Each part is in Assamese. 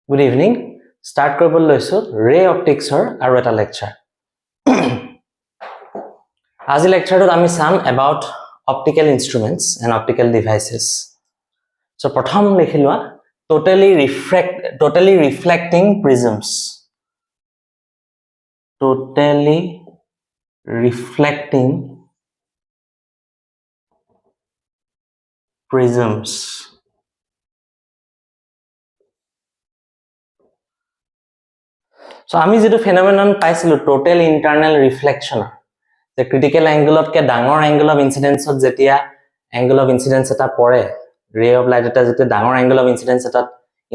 Good evening. Start কৰিব লৈছো ৰে অপটিক্সৰ আৰু এটা লেকচাৰ। আজি লেকচাৰটোত আমি চাম about optical instruments and optical devices. So প্ৰথম লিখি লোৱা totally reflecting prisms. Totally reflecting prisms. So আমি যেটো phenomenon পাইছিলো total internal reflection the critical angle কে ডাঙৰ angle of incidence যেতিয়া angle of incidence এটা পৰে ray of light এটা যেতিয়া ডাঙৰ angle of incidence এটা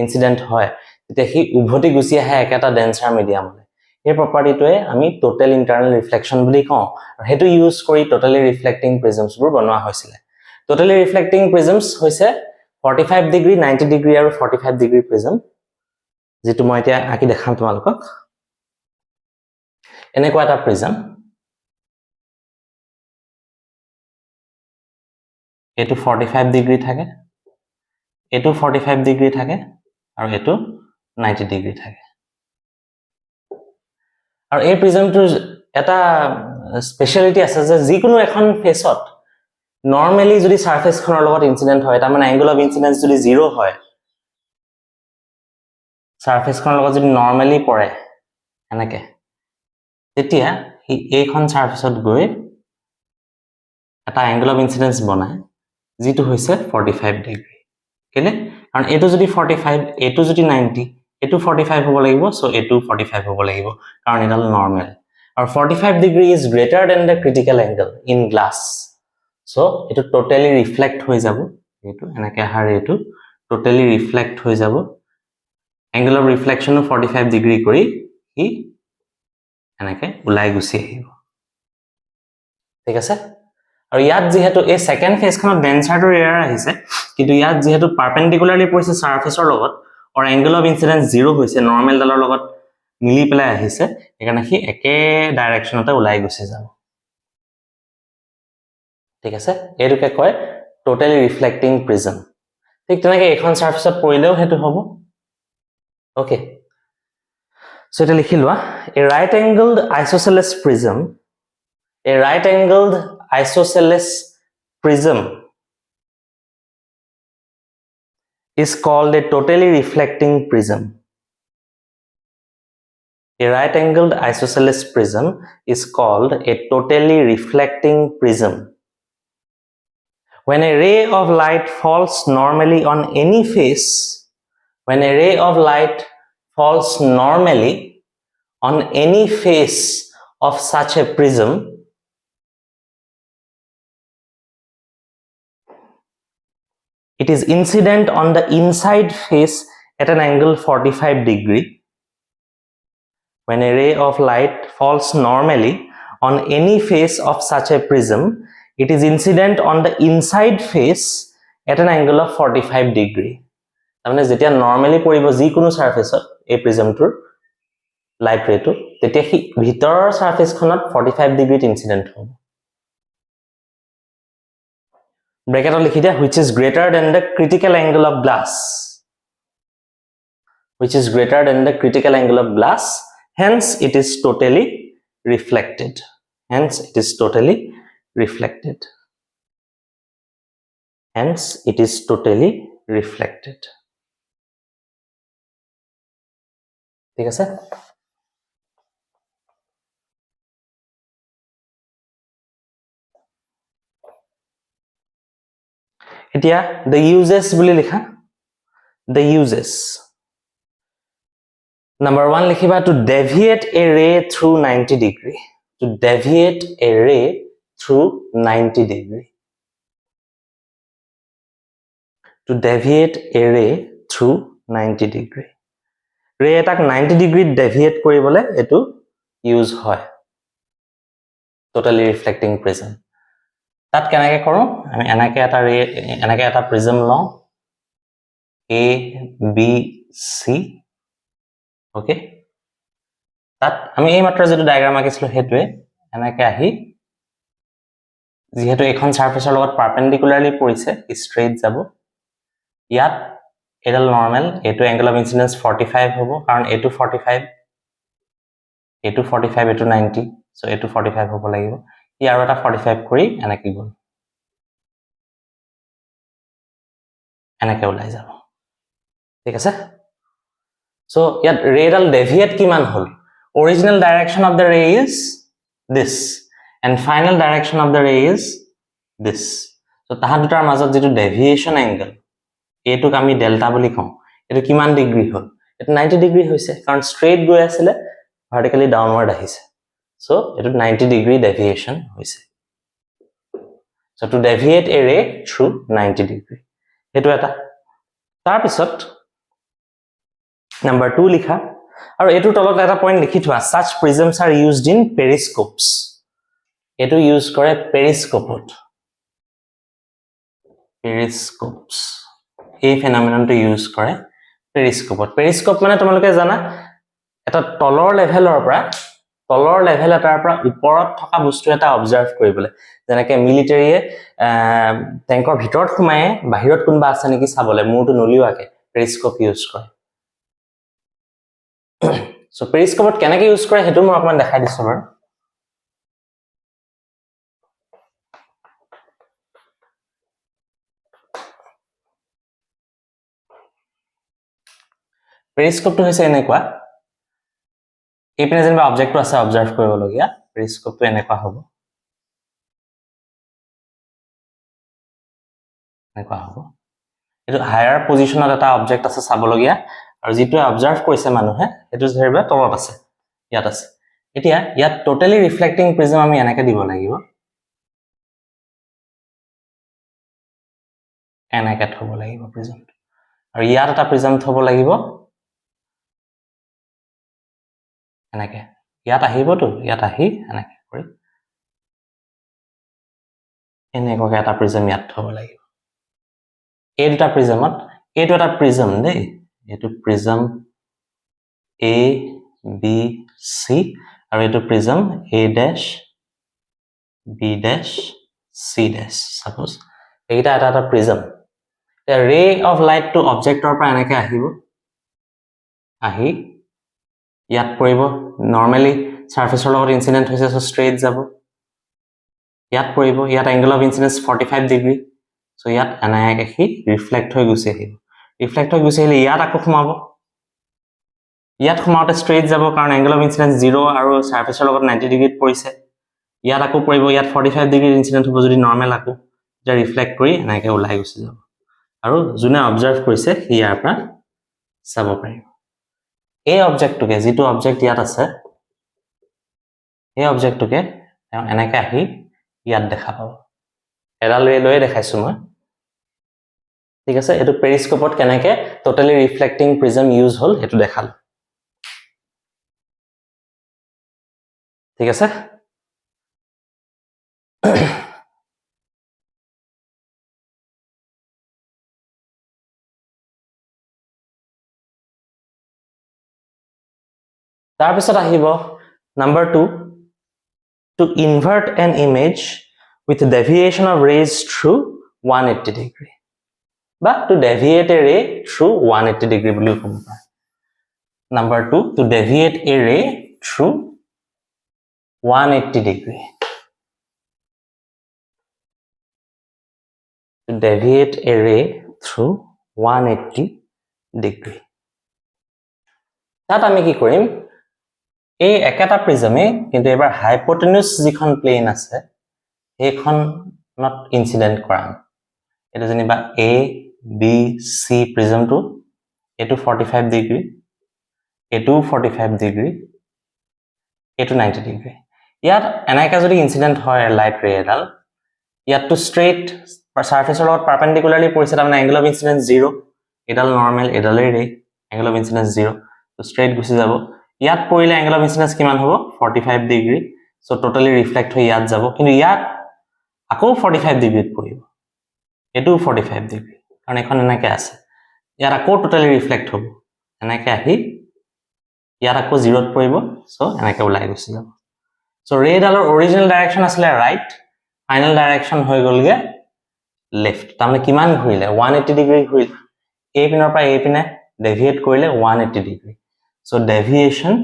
incident হয় তেতিয়া হি উভতি গুছি আহে একটা ডেন্সাৰ মিডিয়ামলৈ এই প্ৰপাৰ্টিটোৱে আমি total internal reflection বুলি কওঁ আৰু হেতু ইউজ কৰি totally reflecting prisms বোৰ বনোৱা হৈছিল totally reflecting prisms হৈছে 45 degree 90 degree আৰু 45 degree prism যেটো মই এতিয়া আকি দেখাম তোমালোকক এনেকুৱা এটা প্ৰিজম এটো 45 ডিগ্ৰী থাকে এটো 45 ডিগ্ৰী থাকে আৰু এটো 90 ডিগ্ৰী থাকে আৰু এই প্ৰিজমটোৰ এটা স্পেশালিটি আছে যে যিকোনো এখন ফেসত নৰমালি যদি সাৰফেস খনৰ লগত ইনসিডেন্ট হয় তাৰ মানে অ্যাঙ্গেল অফ ইনসিডেন্স যদি 0 হয় সাৰফেস খনৰ লগত যদি নৰমালি পৰে এনেকে তেতিয়া হি এইখন সাৰফেসত গৈ এটা অ্যাঙ্গেল অফ ইনসিডেন্স বনায় যেটো হৈছে 45 ডিগ্ৰী কেলে কাৰণ এটো যদি 45 এটো যদি 90 এটো 45 হ'ব লাগিব সো এটো 45 হ'ব লাগিব কাৰণ এটা নৰমাল আৰু 45 degree is greater than the critical angle in glass so এটো টোটালি রিফ্লেক্ট হৈ যাব এটো এনেকে হার এটো টোটালি রিফ্লেক্ট হৈ যাব অ্যাঙ্গেল অফ রিফ্লেকশন 45 ডিগ্ৰী কৰি হি এনেকে উলাই গুছি আহিব ঠিক আছে আৰু ইয়াত যেহেতু এই সেকেন্ড ফেজখনত ডেন্সাৰটো এৰাৰ আহিছে কিন্তু ইয়াত যেহেতু পাৰপেন্ডিকুলাৰলি পৰিছে সাৰফেসৰ লগত অৰ অ্যাঙ্গেল অফ ইনসিডেন্স 0 হৈছে নৰমাল ডালৰ লগত মিলি পেলাই আহিছে একাৰণে হি একে ডাইৰেকশনতে উলাই গুছি যাব ঠিক আছে এৰুকে কয় টোটালি ৰিফ্লেক্টিং প্ৰিজম ঠিক তেনেকে এখন সাৰফেসত পৰিলেও হেতু হ'ব ওকে সো এটা লিখি লোৱা a right angled isosceles prism a right angled isosceles prism is called a totally reflecting prism. A right angled isosceles prism is called a totally reflecting prism. When a ray of light falls normally on any face, when a ray of light falls normally on any face of such a prism, it is incident on the inside face at an angle 45 degree. When a ray of light falls normally on any face of such a prism, it is incident on the inside face at an angle of 45 degree. তাৰমানে যেতিয়া নৰমালি পৰিব যিকোনো সাৰফেসত এই প্ৰিজমটোৰ লাইট ৰেটো তেতিয়া হি ভিতৰৰ সাৰফেসখনত 45 ডিগ্ৰীত ইনসিডেন্ট হ'ব ব্ৰেকেটত লিখি দিয়া which is greater than the critical angle of glass which is greater than the critical angle of glass hence it is totally reflected hence it is totally reflected hence it is totally reflected ঠিক আছে এতিয়া the uses বুলি লিখা the uses number 1 লিখিবা to deviate a ray through 90 degree to deviate a ray through 90 degree to deviate a ray through 90 degree ray attack 90 degree deviate কৰিবলে এটো ইউজ হয় totally reflecting prism তাত কেনেকৈ কৰো আমি এনেকে এটা প্ৰিজম লওঁ A B C ওকে তাত আমি এই মাত্ৰ যেটো ডায়াগ্ৰাম আঁকিছিলো হেতুৱে এনেকে আহি যেহেতু এখন সাৰফেসৰ লগত পাৰপেন্ডিকুলাৰলি পৰিছে স্ট্ৰেইট যাব ইয়াত এডাল নৰ্মেল এটো এংগল অফ ইনসিডেন্স 45 হ'ব কাৰণ এটো 45 এটো 45 এটো 90 সো এটো 45 হ'ব লাগিব ই আৰু এটা 45 কৰি এনেকৈ গ'ল এনেকৈ ওলাই যাব ঠিক আছে সো ইয়াত ৰেডাল ডেভিয়েট কিমান হ'ল original direction of the ray is this and final direction of the ray is this so তাহাঁ দুটাৰ মাজত যেটো ডেভিয়েশন এংগল এটোক আমি ডেল্টা বুলি কওঁ এটো কিমান ডিগ্ৰী হ'ল এটো 90 ডিগ্ৰী হৈছে কাৰণ স্ট্ৰেইট গৈ আছিল ভাৰ্টিক্যালি ডাউনৱাৰ্ড আহিছে so এটো 90 ডিগ্ৰী ডেভিয়েশন হৈছে so to deviate a ray through 90 degree এটো এটা তাৰ পিছত number 2 লিখা আৰু এটোৰ তলত এটা পইণ্ট লিখি থোৱা such prisms are used in periscopes এটো ইউজ কৰে পেৰিস্কোপত periscopes এই ফেনোমেননটো ইউজ কৰে পেৰিস্কোপ মানে তোমালোকে জানা এটা তলৰ লেভেলৰ পৰা ওপৰত থকা বস্তু এটা অবজাৰ্ভ কৰিবলৈ যেনেকৈ মিলিটাৰীয়ে ট্যাঙ্কৰ ভিতৰত সোমায়ে বাহিৰত কোনবা আছে নেকি চাবলৈ মূৰটো নলিওৱাকে পেৰিস্কোপ ইউজ কৰে সো পেৰিস্কোপত কেনেকৈ ইউজ কৰে হেতু মই আপোনাক দেখাই দিছো বাৰু পেৰিস্কোপটো হৈছে এনেকুৱা এইপিনে যেনিবা অবজেক্টটো আছে অবজাৰ্ভ কৰিবলগীয়া পেৰিস্কোপটো এনেকুৱা হ'ব এটো হায়াৰ পজিশনত এটা অবজেক্ট আছে চাবলগীয়া আৰু যেটো অবজাৰ্ভ কৰিছে মানুহে এটো ধৰিবা তলত আছে ইয়াত আছে এতিয়া ইয়াত টোটালি ৰিফ্লেক্টিং প্ৰিজম আমি এনেকৈ দিব লাগিব এনেকৈ থব লাগিব প্ৰিজম আৰু ইয়াত এটা প্ৰিজম থব লাগিব এনেকৈ ইয়াত আহিবতো ইয়াত আহি এনেকৈ কৰি এনেকৈ এটা প্ৰিজম ইয়াত থব লাগিব এই দুটা প্ৰিজমত এইটো এটা প্ৰিজম দেই এইটো প্ৰিজম A B C আৰু এইটো prism A dash B dash C dash suppose এইটা এটা prism the ray of light to objector পৰা এনেকৈ আহিব আহি ইয়াত পৰিব নৰমালি সাৰফেসৰ লগত ইনসিডেন্ট হৈছে সো স্ট্ৰেইট যাব ইয়াত পৰিব ইয়াত angle of incidence 45 degree so ইয়াত এনেকৈ কি ৰিফ্লেক্ট হৈ গুছি আহিব ইয়াত আকৌ সোমাব ইয়াত সোমাওতে স্ট্ৰেইট যাব কাৰণ এংগল অফ ইনসিডেন্স 0 আৰু সাৰফেসৰ লগত 90 ডিগ্ৰীত পৰিছে ইয়াত আকৌ পৰিব ইয়াত 45 ডিগ্ৰী ইনসিডেন্ট হ'ব যদি নৰমাল আকৌ যে ৰিফ্লেক্ট কৰি এনেকৈ ওলাই গুছি যাব আৰু যোনে অবজাৰ্ভ কৰিছে ইয়াৰ পৰা চাব পাৰিব এই অবজেক্টটোকে যেটো অবজেক্ট ইয়াত আছে এই অবজেক্টটোকে এনেকৈ আহি ইয়াত দেখা পাব এডাল ৰে লৈ দেখাইছো মই ঠিক আছে এটো পেৰিস্কোপত কেনেকৈ টোটালি ৰিফ্লেক্টিং প্ৰিজম ইউজ হল হেতু দেখাল ঠিক আছে তাৰ পিছত আহিব number 2 to invert an image with deviation of rays through 180 degree বা to deviate a ray through 180 degree বুলি ক'ব পাৰি number 2 to deviate a ray through 180 degree to deviate a ray through 180 degree তাত আমি কি কৰিম এই একেটা প্ৰিজমে কিন্তু এবাৰ হাইপোটেনিউস যিখন প্লেন আছে সেইখনত ইনসিডেন্ট কৰাম এটা যেনিবা A B C প্ৰিজমটো এটো 45 ডিগ্ৰী এটো 45 ডিগ্ৰী এটো 90 ডিগ্ৰী ইয়াত এনেকা যদি ইনসিডেন্ট হয় লাইট ৰে এডাল ইয়াত টু স্ট্ৰেইট সাৰফেসৰ লগত পাৰপেন্ডিকুলাৰলি পৰিছে তাৰমানে এংগল অফ ইনসিডেন্স 0 এডাল নৰমাল এডালে ৰে এংগল অফ ইনসিডেন্স 0 তো স্ট্ৰেইট গুছি যাব ইয়াত পৰিলে এংগল অফ ইনসিডেন্স কিমান হ'ব 45 ডিগ্ৰী সো টোটালি ৰিফ্লেক্ট হৈ ইয়াত যাব কিন্তু ইয়াত আকৌ 45 ডিগ্ৰীত পৰিব এটো 45 ডিগ্ৰী কাৰণ এখন এনেকৈ আছে ইয়াত আকৌ টোটালি ৰিফ্লেক্ট হ'ব এনেকৈ আহি ইয়াত আকৌ 0ত পৰিব সো এনেকৈ ওলাই গুছি যাব সো ৰে ডালৰ অৰিজিনাল ডাইৰেকশন আছিল ৰাইট ফাইনাল ডাইৰেকশন হৈ গলগে লেফট তাৰমানে কিমান ঘূৰিলে 180 ডিগ্ৰী ঘূৰিলে A পিনৰ পৰা A পিনে ডেভিয়েট কৰিলে 180 ডিগ্ৰী সো ডেভিয়েশন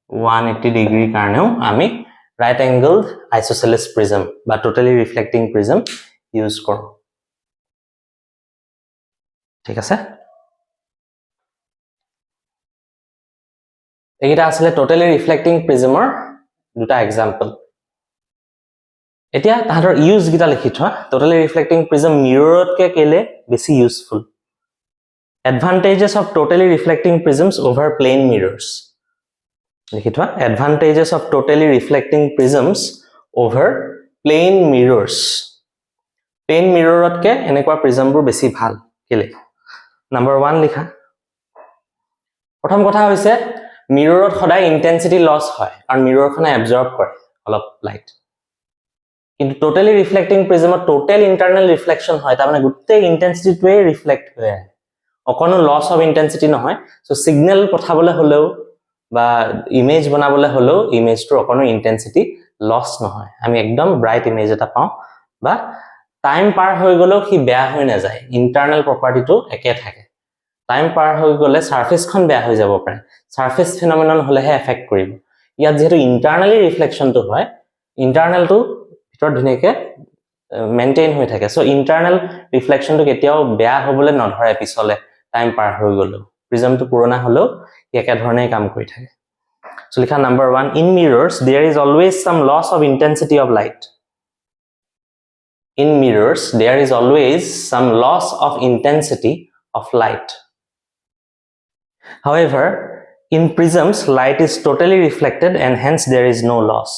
180 ডিগ্ৰী কাৰণেও আমি right angled isosceles prism বা totally reflecting prism use কৰো ঠিক আছে এইটা আসলে totally reflecting prismৰ দুটা এক্সাম্পল এতিয়া তাহাঁতৰ ইউজ গিটা লিখি থোৱা totally reflecting prism mirrorতকে কেলে বেছি useful advantages of totally reflecting prisms over plane mirrors লিখি থোৱা advantages of totally reflecting prisms over plane mirrors plane mirrorতকে এনেকুৱা prismবোৰ বেছি ভাল কেলে নাম্বাৰ 1 লিখা প্ৰথম কথা হৈছে মিৰৰত সদায় ইন্টেন্সিটি লস হয় কাৰণ মিৰৰখনে এবজৰ্ব কৰে অলপ লাইট কিন্তু টোটালি ৰিফ্লেক্টিং প্ৰিজমত টোটাল ইন্টাৰনাল ৰিফ্লেকশন হয় তাৰ মানে গোটেই ইন্টেন্সিটিটোৱে ৰিফ্লেক্ট হয় অকনো লস অফ ইন্টেন্সিটি নহয় সো সিগন্যাল পঠাবলৈ হলেও বা ইমেজ বনাবলৈ হলেও ইমেজটো অকনো ইন্টেন্সিটি লস নহয় আমি একদম ব্ৰাইট ইমেজ এটা পাওঁ বা টাইম পাৰ হৈ গলেও কি বেয়া হৈ না যায় ইন্টাৰনাল প্ৰপাৰ্টিটো একে থাকে টাইম পাৰ হৈ গলে সাৰফেসখন বেয়া হৈ যাব পাৰে সাৰফেস ফেনোমেনন হলেহে এফেক্ট কৰিব ইয়াত যেহেতু ইন্টাৰনালি ৰিফ্লেকশনটো হয় ইন্টাৰনালটো ভিতৰত ধুনিয়াকে মেইনটেইন হৈ থাকে সো ইন্টাৰনাল ৰিফ্লেকশনটো কেতিয়াও বেয়া হ'বলে নধৰে পিছলে টাইম পাৰ হৈ গলো প্ৰিজমটো পুৰণা হলো একে ধৰণে কাম কৰি থাকে সো লিখা number 1 in mirrors there is always some loss of intensity of light in mirrors there is always some loss of intensity of light however in prisms light is totally reflected and hence there is no loss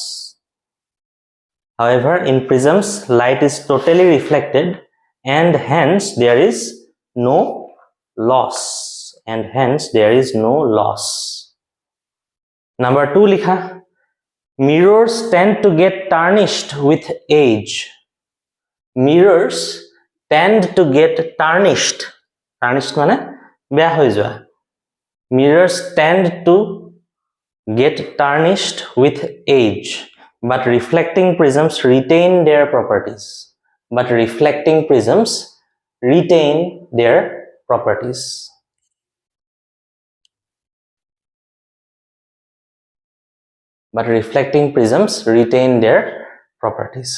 however in prisms light is totally reflected and hence there is no loss and hence there is no loss number 2 likha mirrors tend to get tarnished with age mirrors tend to get tarnished mane beya hoy joa mirrors tend to get tarnished with age but reflecting prisms retain their properties but reflecting prisms retain their properties but reflecting prisms retain their properties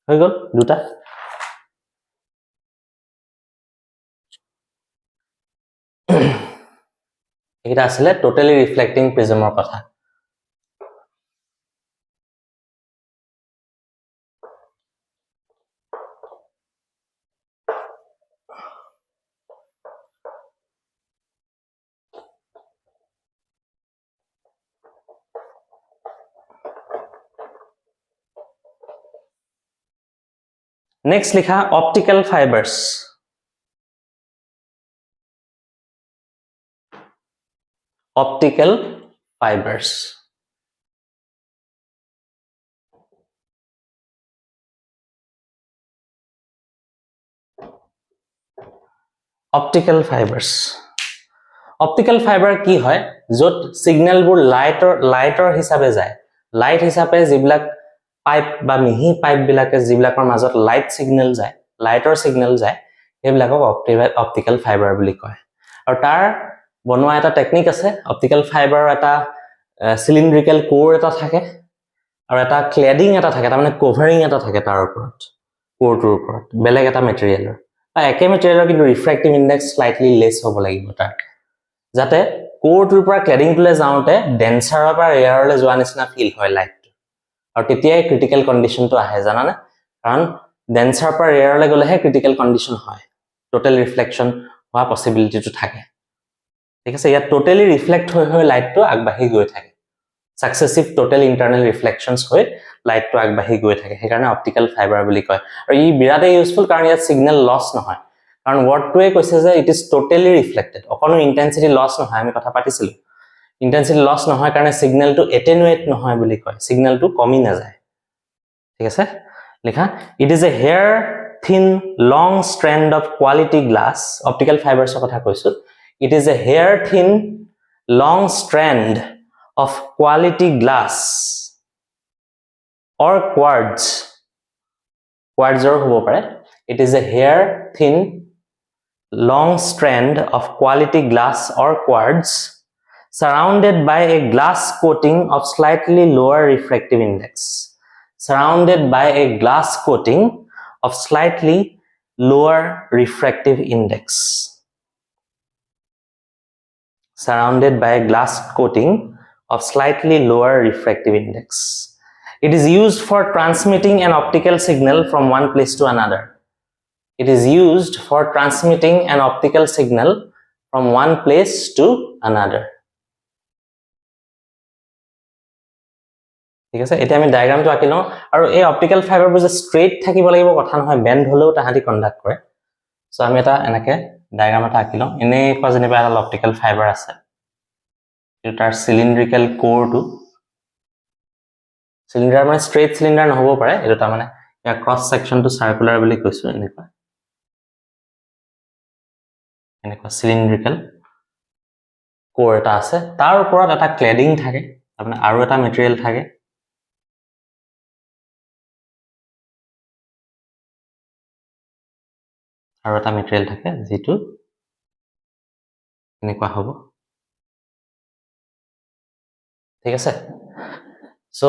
হৈ গল দুটা এটা আসলে টোটালি রিফ্লেক্টিং প্ৰিজমৰ কথা next likha optical fibers optical fibers optical fibers optical fiber কি হয় যত সিগন্যাল বোৰ লাইটৰ হিচাপে যায় লাইট হিচাপে জিবিলাক পাইপ বা মিহি পাইপ বিলাকে জিবিলাকৰ মাজত লাইট সিগন্যাল যায় লাইটৰ সিগন্যাল যায় এইবিলাকক অপটিক্যাল ফাইবাৰ বুলি কয় আৰু তাৰ বনোৱা এটা টেকনিক আছে অপটিক্যাল ফাইবাৰ এটা সিলিন্ড্ৰিক্যাল কোৰ এটা থাকে আৰু এটা ক্লেডিং এটা থাকে তাৰ মানে কভাৰিং এটা থাকে তাৰ ওপৰত কোৰটোৰ ওপৰত বেলেগ এটা মেটেৰিয়েলৰ বা একে মেটেৰিয়েলৰ কিন্তু ৰিফ্ৰেক্টিভ ইনডেক্স স্লাইটলি লেস হ'ব লাগিব তাৰ যাতে কোৰটোৰ পৰা ক্লেডিংটোলে যাওঁতে ডেন্সাৰৰ পৰা এয়াৰলে যোৱা নিচিনা ফিল হয় লাইটটো আৰু তেতিয়াই ক্ৰিটিকেল কন্ডিশনটো আহে জানানে কাৰণ ডেন্সাৰ পৰা এয়াৰলে গলেহে ক্ৰিটিকেল কন্ডিশন হয় টোটাল ৰিফ্লেকশন হোৱা পসিবিলিটিটো থাকে ঠিক আছে ইয়াত টোটালি ৰিফ্লেক্ট হৈ লাইটটো আগবাঢ়ি গৈ থাকে সাকসেসিভ টোটাল ইন্টাৰনাল ৰিফ্লেকশনছ হৈ লাইটটো আগবাঢ়ি গৈ থাকে সেইকাৰণে অপটিক্যাল ফাইবাৰ বুলি কয় আৰু ই বিৰাটে ইউজফুল কাৰণ ইয়াত সিগন্যাল লস নহয় কাৰণ ওয়াৰ্ডটোৱে কৈছে যে ইট ইজ টোটালি ৰিফ্লেক্টেড অকনো ইন্টেন্সিটি লস নহয় আমি কথা পাতিছিলো ইন্টেন্সিটি লস নহয় কাৰণে সিগন্যালটো এটেনুয়েট নহয় বুলি কয় সিগন্যালটো কমি না যায় ঠিক আছে লিখা ইট ইজ এ হেয়াৰ থিন লং স্ট্ৰেন্ড অফ কোৱালিটি গ্লাছ অপটিক্যাল ফাইবাৰছৰ কথা কৈছো ইট ইজ এ হেয়াৰ থিন লং স্ট্ৰেন্ড of quality glass or quartz quartz or hobo pare. It is a hair thin long strand of quality glass or quartz surrounded by a glass coating of slightly lower refractive index. Surrounded by a glass coating of slightly lower refractive index. Surrounded by a glass coating of slightly lower refractive index. It is used for transmitting an optical signal from one place to another. It is used for transmitting an optical signal from one place to another. ঠিক আছে এটা আমি ডায়াগ্ৰামটো আঁকি লওঁ আৰু এই অপটিকেল ফাইবাৰবোৰ যে ষ্ট্ৰেইট থাকিব লাগিব কথা নহয় বেন্ড হলেও তাহাঁতি কন্ডাক্ট কৰে সো আমি এটা এনেকে ডায়াগ্ৰাম এটা আঁকি লওঁ এনেকুৱা যেনিবা এটা অপটিকেল ফাইবাৰ আছে এইটো তাৰ সিলিন্ড্ৰিকেল কোৰটো সিলিন্ডাৰ মানে ষ্ট্ৰেইট সিলিন্ডাৰ নহব পাৰে এইটো তাৰ মানে ইয়াৰ ক্ৰছ সেকশনটো সাৰ্কুলাৰ বুলি কৈছো এনেকুৱা সিলিন্ড্ৰিকেল কোৰ এটা আছে তাৰ ওপৰত এটা ক্লেডিং থাকে তাৰমানে আৰু এটা মেটেৰিয়েল থাকে আৰু এটা মেটেৰিয়েল থাকে যেটো এনেকুৱা হ'ব ঠিক আছে সো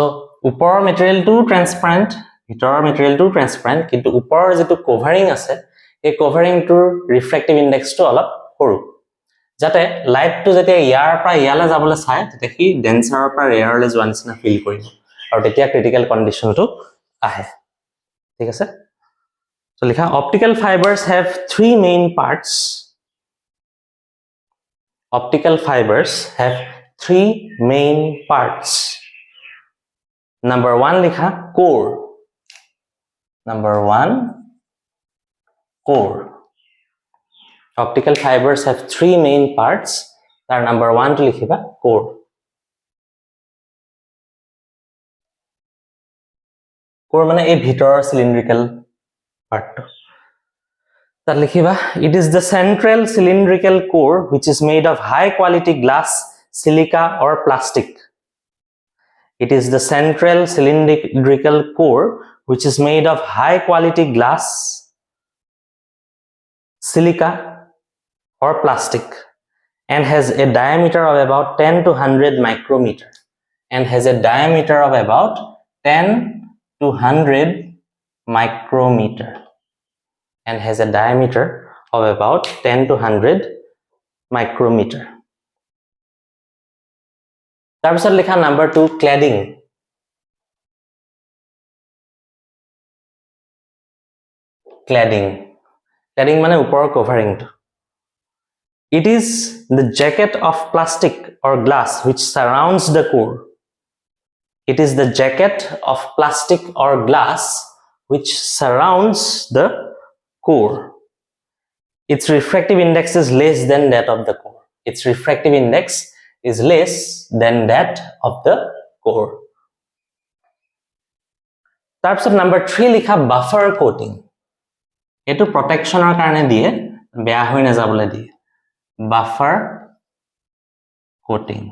ওপৰৰ মেটেৰিয়েলটো ট্ৰান্সপাৰেন্ট ভিতৰৰ মেটেৰিয়েলটো ট্ৰান্সপাৰেন্ট কিন্তু ওপৰৰ যেটো কভাৰিং আছে এই কভাৰিংটোৰ ৰিফ্ৰেক্টিভ ইনডেক্সটো অলপ সৰু যাতে লাইটটো যেতিয়া ইয়াৰ পৰা ইয়ালে যাবলৈ চাই তেতিয়া কি ডেন্সাৰৰ পৰা ৰেয়াৰলে যোৱা নিচিনা ফিল কৰিব আৰু তেতিয়া ক্ৰিটিকেল কন্ডিশনটো আহে ঠিক আছে সো লিখা optical fibres have 3 main parts optical fibers have 3 main parts number 1 likha core number 1 core optical fibers have 3 main parts tar number 1 to likhiba core mane ei bhitor cylindrical part tar likhiba it is the central cylindrical core which is made of high quality glass silica or plastic it is the central cylindrical core which is made of high quality glass silica or plastic and has a diameter of about 10 to 100 micrometer and has a diameter of about 10 to 100 micrometer and has a diameter of about 10 to 100 micrometer. তাৰপিছত লিখা number 2 cladding. Cladding মানে ওপৰৰ কভাৰিংটো. It is the jacket of plastic or glass which surrounds the core. It is the jacket of plastic or glass which surrounds the core. Its refractive index is less than that of the core. Its refractive index is less than that of the core. তাৰপিছত number 3 লিখা buffer coating. এটো প্ৰটেকশনৰ কাৰণে দিয়ে বেয়া হৈ নাযাবলৈ দিয়ে buffer coating.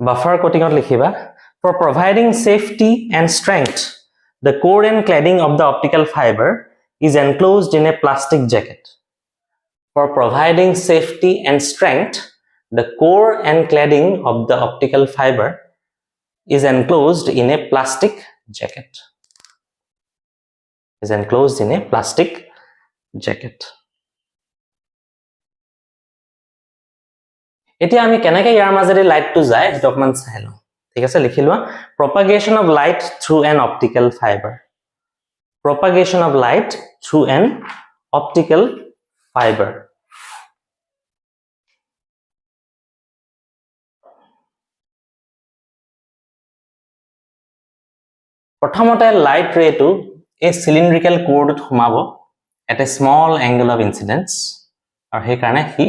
Buffer coating ot likhiba for providing safety and strength the core and cladding of the optical fiber is enclosed in a plastic jacket. For providing safety and strength the core and cladding of the optical fiber is enclosed in a plastic jacket. Is enclosed in a plastic jacket. এতিয়া আমি কেনেকৈ ইয়াৰ মাজেৰে লাইটটো যায় হেতু অকমান চাই লওঁ ঠিক আছে লিখি লোৱা propagation of light through an optical fiber propagation of light through an optical fiber প্ৰথমতে লাইট ৰেটো এই সিলিন্ড্ৰিকেল কোৰটোত সোমাব at a small angle of incidence আৰু সেই কাৰণে হি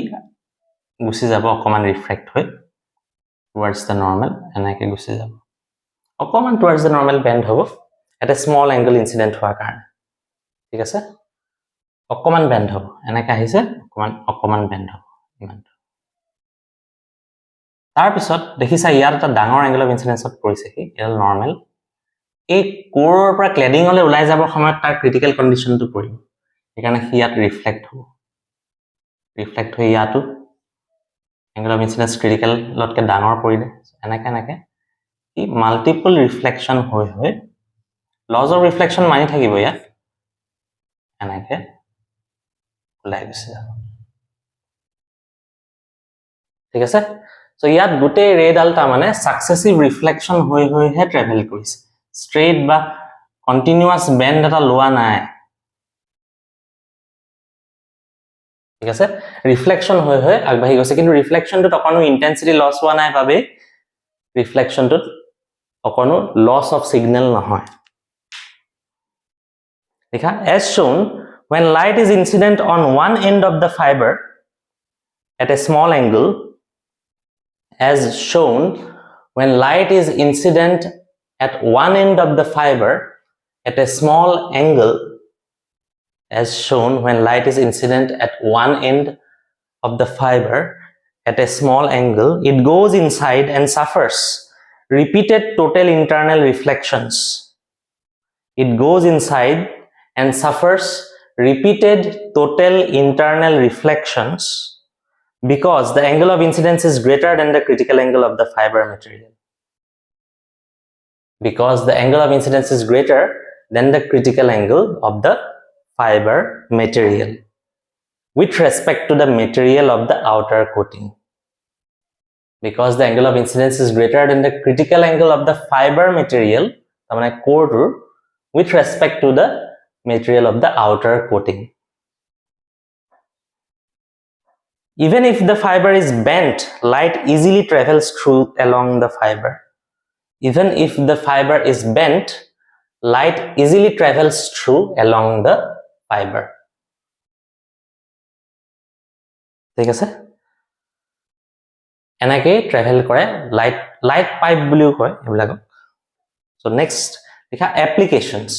গুছি যাব অকমান ৰিফ্লেক্ট হৈ towards the normal এনেকে গুছি যাব অকমান towards the normal bend হ'ব at a small angle incident হোৱাৰ কাৰণে ঠিক আছে অকমান bend হ'ব এনেকে আহিছে অকমান bend হ'ব ইমান তাৰ পিছত দেখিছা ইয়াৰ এটা ডাঙৰ angle of incidence ত পৰিছে কি এটা নৰমাল এই কোৰৰ পৰা ক্লেডিংলৈ ওলাই যাবৰ সময়ত তাৰ ক্ৰিটিকেল কণ্ডিশ্যনটো পৰিব সেইকাৰণে সি ইয়াত ৰিফ্লেক্ট হ'ব ৰিফ্লেক্ট হৈ ইয়াতো এংগল অফ ইনচিডেন্স ক্ৰিটিকেলতকৈ ডাঙৰ পৰিলে এনেকৈ ই মাল্টিপল ৰিফ্লেকশ্যন হৈ লজ অফ ৰিফ্লেকশ্যন মানি থাকিব ইয়াত এনেকৈ ওলাই গুচি যাব ঠিক আছে সো ইয়াত গোটেই ৰেডাল তাৰমানে সাকসেসিভ ৰিফ্লেকশ্যন হৈহে ট্ৰেভেল কৰিছে ষ্ট্ৰেইট বা কন্টিনিউয়াস বেন্ড এটা লোৱা নাই ঠিক আছে ৰিফ্লেকশ্যন হৈ আগবাঢ়ি গৈছে কিন্তু ৰিফ্লেকশ্যনটোত অকণো ইন্টেন্সিটি লছ হোৱা নাই বাবে ৰিফ্লেকশ্যনটোত অকণো লছ অফ সিগন্যাল নহয় দেখা as shown when light is incident on one end of the fiber at a small angle as shown when light is incident at one end of the fiber at a small angle as shown when light is incident at one end of the fiber at a small angle it goes inside and suffers repeated total internal reflections it goes inside and suffers repeated total internal reflections because the angle of incidence is greater than the critical angle of the fiber material. Because the angle of incidence is greater than the critical angle of the fiber material with respect to the material of the outer coating. Because the angle of incidence is greater than the critical angle of the fiber material, core, with respect to the material of the outer coating. Even if the fiber is bent, light easily travels through along the fiber. Even if the fiber is bent, light easily travels through along the fiber. ঠিক আছে এনেকৈ ট্ৰেভেল কৰে লাইট পাইপ বুলিও কয় এইবিলাকক সো নেক্সট দেখা applications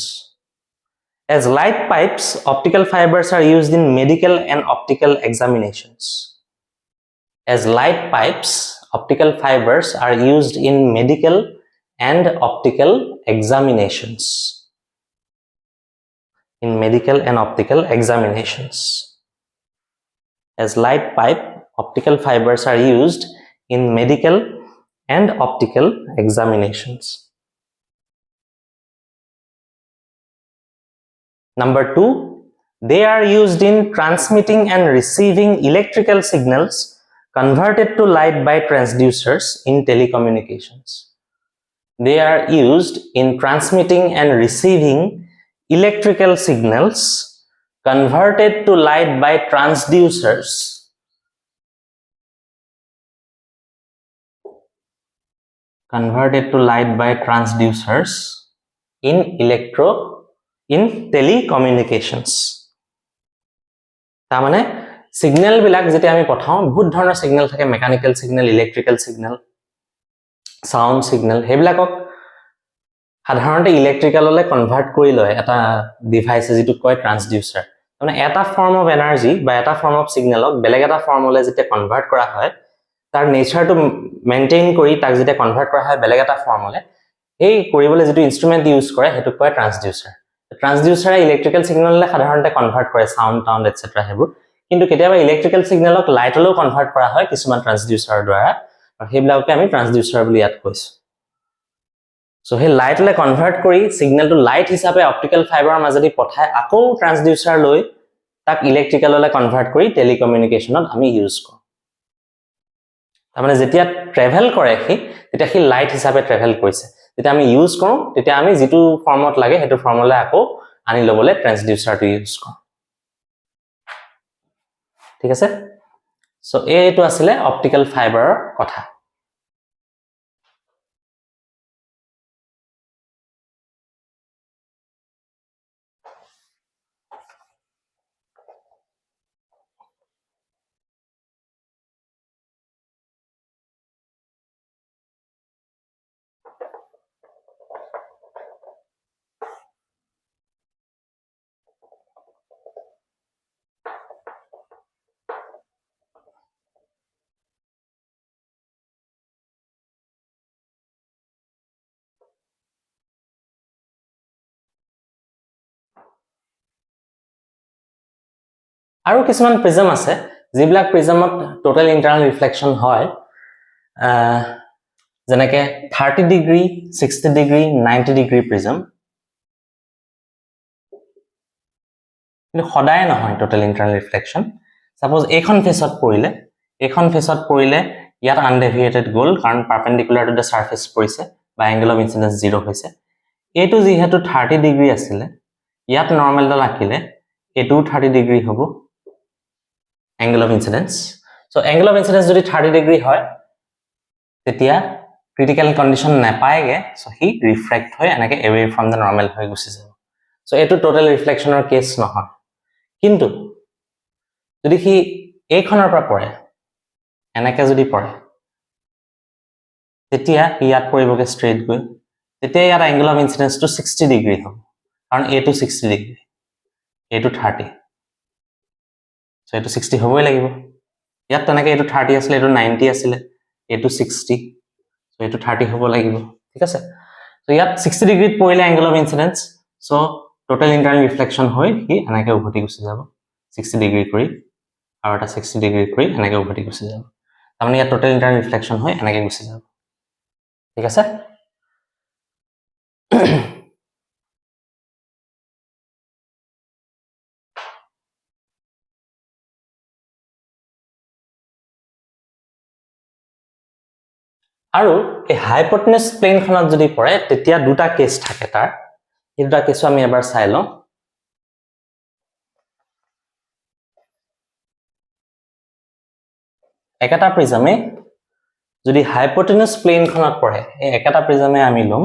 as light pipes optical fibers are used in medical and optical examinations as light pipes optical fibers are used in medical and optical examinations in medical and optical examinations as light pipe optical fibers are used in medical and optical examinations. Number 2, they are used in transmitting and receiving electrical signals converted to light by transducers in telecommunications. They are used in transmitting and receiving electrical signals converted to light by transducers in telecommunications. তাৰমানে সিগন্যাল বিলাক যেতে আমি পঠাও বহুত ধৰণৰ সিগন্যাল থাকে mechanical signal electrical signal sound signal হেবিলাকক সাধাৰণতে ইলেক্ট্ৰিক্যাললৈ কনভাৰ্ট কৰি লয় এটা ডিভাইস যেটো কয় ট্ৰান্সডিউচাৰ মানে এটা ফৰ্ম অফ এনাৰ্জি বা এটা ফৰ্ম অফ সিগন্যালক বেলেগ এটা ফৰ্মলৈ যেতে কনভাৰ্ট কৰা হয় তাৰ নেচাৰটো মেইনটেইন কৰি তাক যেতে কনভাৰ্ট কৰা হয় বেলেগ এটা ফৰ্মলৈ এই কৰিবলৈ যেটো ইনস্ট্ৰুমেন্ট ইউজ কৰে হেতু কয় ট্ৰান্সডিউচাৰ ট্ৰান্সডিউচাৰে ইলেক্ট্ৰিক্যাল সিগন্যাললৈ সাধাৰণতে কনভাৰ্ট কৰে সাউন্ড টাউন্ড এটসেট্ৰা হেবু কিন্তু কেতিয়াবা ইলেক্ট্ৰিক্যাল সিগন্যালক লাইটলৈ কনভাৰ্ট কৰা হয় কিছুমান ট্ৰান্সডিউচাৰৰ দ্বাৰা আৰু হেবিলাককে আমি ট্ৰান্সডিউচাৰ বুলি ইয়াত কৈছো সো হে লাইটলৈ কনভাৰ্ট কৰি সিগন্যালটো লাইট হিচাপে অপটিক্যাল ফাইবাৰৰ মাজেদি পঠাই আকৌ ট্ৰান্সডিউচাৰ লৈ তাক ইলেক্ট্ৰিক্যাললৈ কনভাৰ্ট কৰি টেলিকমিউনিকেশনত আমি ইউজ কৰো তাৰমানে যেতিয়া ট্ৰেভেল কৰে তেতিয়া হি লাইট হিচাপে ট্ৰেভেল কৰিছে যেতিয়া আমি ইউজ কৰো তেতিয়া আমি যেটো ফৰ্মত লাগে হেতু ফৰ্মলৈ আকৌ আনি লবলৈ ট্ৰান্সডিউচাৰটো ইউজ কৰো ঠিক আছে সো এইটো আছিল অপটিক্যাল ফাইবাৰৰ কথা আৰু কিছুমান প্ৰিজম আছে যিবিলাক প্ৰিজমত টোটাল ইণ্টাৰনেল ৰিফ্লেকশ্যন হয় যেনেকে 30 ডিগ্ৰী 60 ডিগ্ৰী 90 ডিগ্ৰী প্ৰিজম কিন্তু সদায় নহয় টোটাল ইণ্টাৰনেল ৰিফ্লেকশ্যন সাপোজ এইখন ফেচত পৰিলে ইয়াত আনডেভিয়েটেড গ'ল কাৰণ পাৰপেণ্ডিকুলাৰ টু দ্য সাৰফেচ পৰিছে বা এংগল অফ ইনচিডেন্স 0 হৈছে এইটো যিহেতু 30 ডিগ্ৰী আছিলে ইয়াত নৰ্মেলডাল আঁকিলে এইটো 30 ডিগ্ৰী হ'ব angle of incidence so angle of incidence যদি 30 ডিগ্ৰী হয় তেতিয়া critical condition নাপায়গে so he refract হয় এনেকে away from the normal হৈ গুচি যাব so এইটো total reflection ৰ কেছ নহয় কিন্তু যদি হি এইখনৰ পৰা পৰে এনেকে যদি পৰে তেতিয়া ইয়াত পৰিবগে straight গৈ তেতিয়া ইয়াৰ angle of incidence to 60 degree হ'ব কাৰণ এইটো 60 ডিগ্ৰী এইটো 30 so এইটো 60 হ'বই লাগিব ইয়াত তেনেকে এইটো 30 আছিল এইটো 90 আছিল এইটো 60 so এইটো 30 হ'ব লাগিব ঠিক আছে so ইয়াত 60 ডিগ্ৰীত পৰিলে angle of incidence so total internal reflection হয় কি এনেকে উভতি গুচি যাব 60 ডিগ্ৰী কৰি আৰু এটা 60 ডিগ্ৰী কৰি এনেকে উভতি গুচি যাব তাৰমানে ইয়াত total internal reflection হয় এনেকে গুচি যাব ঠিক আছে আৰু এই হাইপোটেনাছ প্লেনখনত যদি পৰে তেতিয়া দুটা কেছ থাকে তাৰ এই দুটা কেছও আমি এবাৰ চাই লওঁ একটা প্ৰিজমে যদি হাইপোটেনাছ প্লেনখনত পৰে এই একটা প্ৰিজমে আমি লম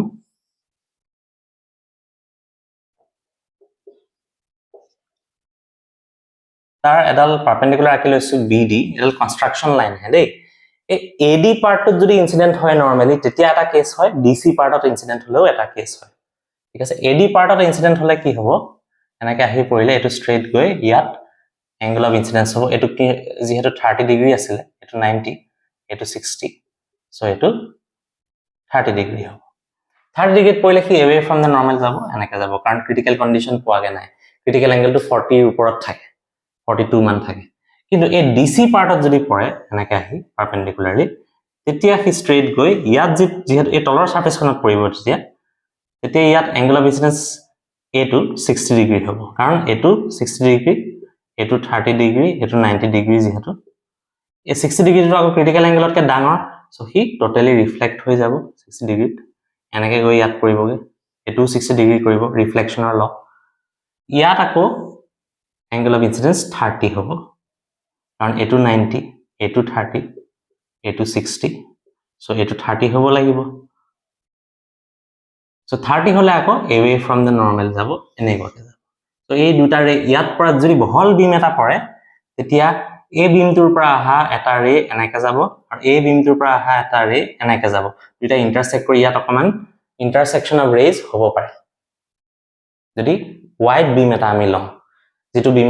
তাৰ এডাল পাৰপেণ্ডিকুলাৰ আঁকি লৈছো বিডি এডাল কনষ্ট্ৰাকচন লাইন হে দেই এই এডি পাৰ্টত যদি ইনসিডেন্ট হয় নৰমালি তেতিয়া এটা কেস হয় ডিসি পাৰ্টত ইনসিডেন্ট হলেও এটা কেস হয় ঠিক আছে এডি পাৰ্টত ইনসিডেন্ট হলে কি হ'ব এনেকে আহি পৰিলে এটো স্ট্ৰেইট গৈ ইয়াত এংগল অফ ইনসিডেন্স হ'ব এটো কি যেহেতু 30 ডিগ্ৰী আছিল এটো 90 এটো 60 সো এটো 30 ডিগ্ৰী হ'ব 30 ডিগ্ৰীত পৰিলে কি away from the normal যাব এনেকে যাব কাৰণ ক্ৰিটিক্যাল কন্ডিশন পোৱাগে নাই ক্ৰিটিক্যাল এংগেলটো 40 ৰ ওপৰত থাকে 42 মান থাকে কিন্তু এই ডিসি পাৰ্টত যদি পৰে এনেকে আহি পাৰপেণ্ডিকুলাৰলি তেতিয়া হি স্ট্ৰেইট গৈ ইয়াত যেহেতু এই তলৰ সাৰফেচখনত পৰিব তেতিয়া ইয়াত এংগল অফ ইনসিডেন্স এটো 60 ডিগ্ৰী হ'ব কাৰণ এটো 60 ডিগ্ৰী এটো 30 ডিগ্ৰী এটো 90 ডিগ্ৰী যেহেতু এই 60 ডিগ্ৰীটো আকৌ ক্ৰিটিক্যাল এংগেলতকে ডাঙৰ সো হি টোটালি ৰিফ্লেক্ট হৈ যাব 60 ডিগ্ৰীত এনেকে গৈ ইয়াত পৰিবগে এটো 60 ডিগ্ৰী কৰিব ৰিফ্লেকশনৰ ল ইয়াত আকৌ angle of incidence 30 হ'ব কাৰণ এটো 90 এটো 30 এটো 60 সো এটো 30 হ'ব লাগিব সো 30 হলে আকৌ away from the normal যাব এনেকৈ যাব সো এই দুটাৰে ইয়াত পৰা যদি বহল বিম এটা পৰে তেতিয়া এই বিমটোৰ পৰা আহা এটা ৰে এনেকৈ যাব আৰু এই বিমটোৰ পৰা আহা এটা ৰে এনেকৈ যাব দুটা ইন্টাৰসেক্ট কৰি ইয়াত অকমান ইন্টাৰসেকশন অফ ৰেজ হ'ব পাৰে যদি ওয়াইড বিম এটা আমি লওঁ যেটো বিম